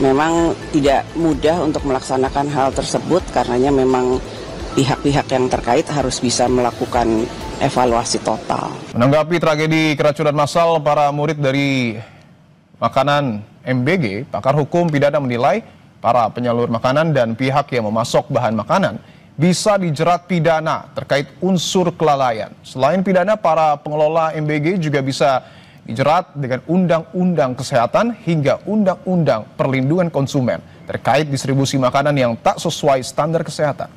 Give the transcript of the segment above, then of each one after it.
memang tidak mudah untuk melaksanakan hal tersebut karenanya memang pihak-pihak yang terkait harus bisa melakukan evaluasi total. Menanggapi tragedi keracunan massal para murid dari makanan MBG, pakar hukum pidana menilai para penyalur makanan dan pihak yang memasok bahan makanan bisa dijerat pidana terkait unsur kelalaian. Selain pidana, para pengelola MBG juga bisa dijerat dengan Undang-Undang Kesehatan hingga Undang-Undang Perlindungan Konsumen terkait distribusi makanan yang tak sesuai standar kesehatan.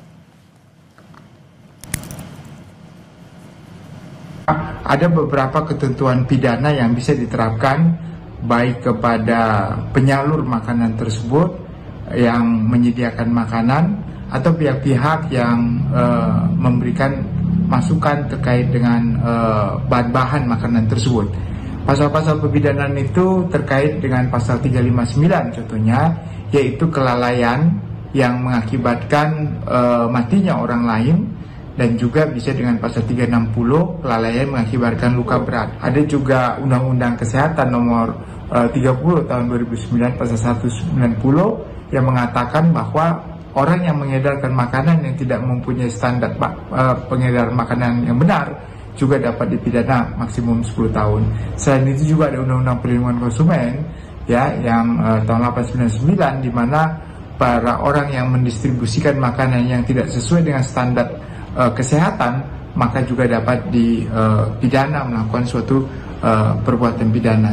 Ada beberapa ketentuan pidana yang bisa diterapkan baik kepada penyalur makanan tersebut yang menyediakan makanan atau pihak-pihak yang memberikan masukan terkait dengan bahan-bahan makanan tersebut. Pasal-pasal pemidanaan itu terkait dengan pasal 359 contohnya, yaitu kelalaian yang mengakibatkan matinya orang lain, dan juga bisa dengan pasal 360 kelalaian mengakibatkan luka berat. Ada juga Undang-Undang Kesehatan nomor 30 tahun 2009 pasal 190 yang mengatakan bahwa orang yang mengedarkan makanan yang tidak mempunyai standar pengedaran makanan yang benar juga dapat dipidana maksimum 10 tahun. Selain itu juga ada Undang-Undang Perlindungan Konsumen ya yang tahun 899 di mana para orang yang mendistribusikan makanan yang tidak sesuai dengan standar kesehatan maka juga dapat dipidana melakukan suatu perbuatan pidana.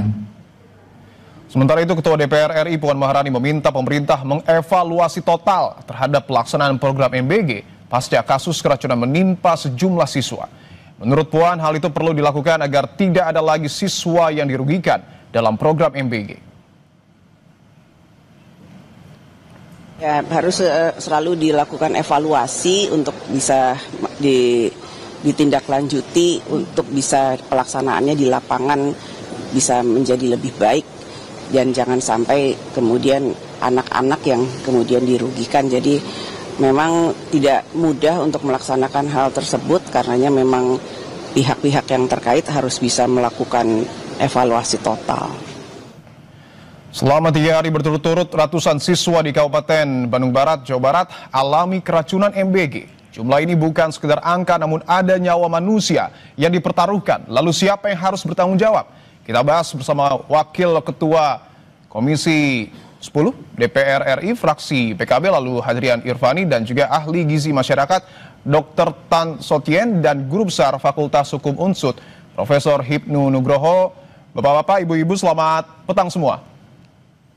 Sementara itu, Ketua DPR RI Puan Maharani meminta pemerintah mengevaluasi total terhadap pelaksanaan program MBG pasca kasus keracunan menimpa sejumlah siswa. Menurut Puan, hal itu perlu dilakukan agar tidak ada lagi siswa yang dirugikan dalam program MBG. Ya, harus selalu dilakukan evaluasi untuk bisa ditindaklanjuti untuk bisa pelaksanaannya di lapangan bisa menjadi lebih baik. Dan jangan sampai kemudian anak-anak yang kemudian dirugikan. Jadi memang tidak mudah untuk melaksanakan hal tersebut karenanya memang pihak-pihak yang terkait harus bisa melakukan evaluasi total. Selama 3 hari berturut-turut, ratusan siswa di Kabupaten Bandung Barat, Jawa Barat alami keracunan MBG. Jumlah ini bukan sekedar angka, namun ada nyawa manusia yang dipertaruhkan. Lalu siapa yang harus bertanggung jawab? Kita bahas bersama Wakil Ketua Komisi 10 DPR RI fraksi PKB lalu Hadrian Irvani dan juga ahli gizi masyarakat Dr. Tan Sotien dan Guru Besar Fakultas Hukum Unsud Profesor Hipnu Nugroho. Bapak-bapak, ibu-ibu, selamat petang semua.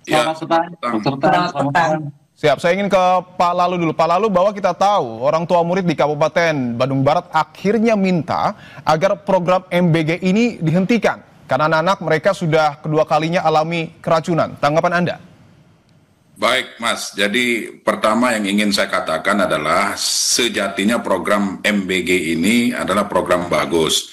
Selamat petang. Siap, saya ingin ke Pak Lalu dulu. Pak Lalu, bahwa kita tahu orang tua murid di Kabupaten Bandung Barat akhirnya minta agar program MBG ini dihentikan karena anak-anak mereka sudah kedua kalinya alami keracunan. Tanggapan Anda? Baik, Mas. Jadi pertama yang ingin saya katakan adalah sejatinya program MBG ini adalah program bagus.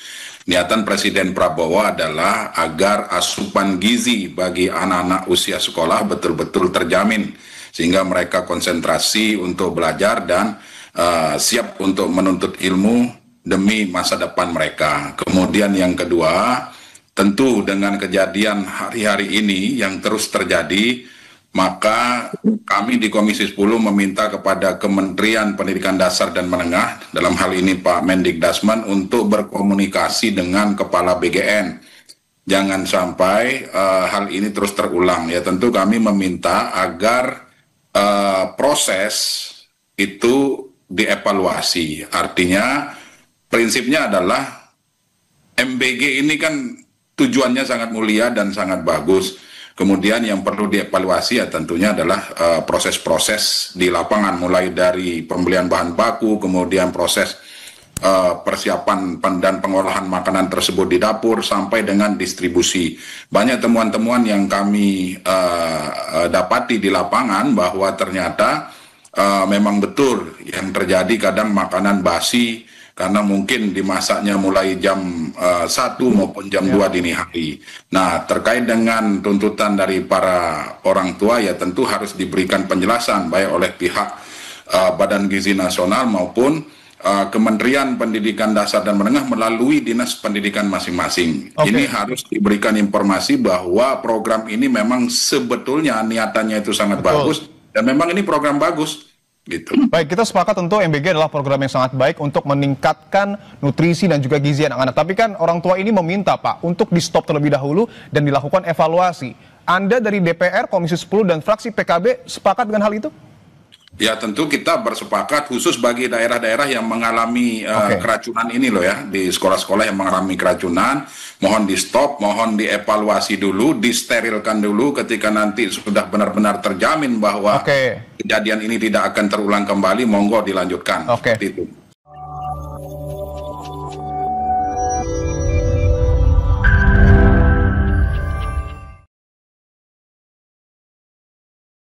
Niatan Presiden Prabowo adalah agar asupan gizi bagi anak-anak usia sekolah betul-betul terjamin sehingga mereka konsentrasi untuk belajar dan siap untuk menuntut ilmu demi masa depan mereka. Kemudian yang kedua, tentu dengan kejadian hari-hari ini yang terus terjadi, maka kami di Komisi 10 meminta kepada Kementerian Pendidikan Dasar dan Menengah, dalam hal ini Pak Mendikdasman, untuk berkomunikasi dengan Kepala BGN. Jangan sampai hal ini terus terulang. Ya, tentu kami meminta agar proses itu dievaluasi. Artinya, prinsipnya adalah MBG ini kan tujuannya sangat mulia dan sangat bagus. Kemudian yang perlu dievaluasi ya tentunya adalah proses-proses di lapangan, mulai dari pembelian bahan baku, kemudian proses persiapan dan pengolahan makanan tersebut di dapur, sampai dengan distribusi. Banyak temuan-temuan yang kami dapati di lapangan bahwa ternyata memang betul yang terjadi kadang makanan basi, karena mungkin dimasaknya mulai jam 1 maupun jam 2 dini hari. Nah, terkait dengan tuntutan dari para orang tua ya tentu harus diberikan penjelasan baik oleh pihak Badan Gizi Nasional maupun Kementerian Pendidikan Dasar dan Menengah melalui dinas pendidikan masing-masing. Ini harus diberikan informasi bahwa program ini memang sebetulnya niatannya itu sangat bagus dan memang ini program bagus. Gitu. Baik, kita sepakat tentu MBG adalah program yang sangat baik untuk meningkatkan nutrisi dan juga gizi anak-anak. Tapi kan orang tua ini meminta Pak untuk di stop terlebih dahulu dan dilakukan evaluasi. Anda dari DPR, Komisi 10 dan fraksi PKB sepakat dengan hal itu? Ya tentu kita bersepakat khusus bagi daerah-daerah yang mengalami keracunan ini loh ya, di sekolah-sekolah yang mengalami keracunan, mohon di stop, mohon dievaluasi dulu, disterilkan dulu ketika nanti sudah benar-benar terjamin bahwa kejadian ini tidak akan terulang kembali, monggo dilanjutkan. Oke. Seperti itu.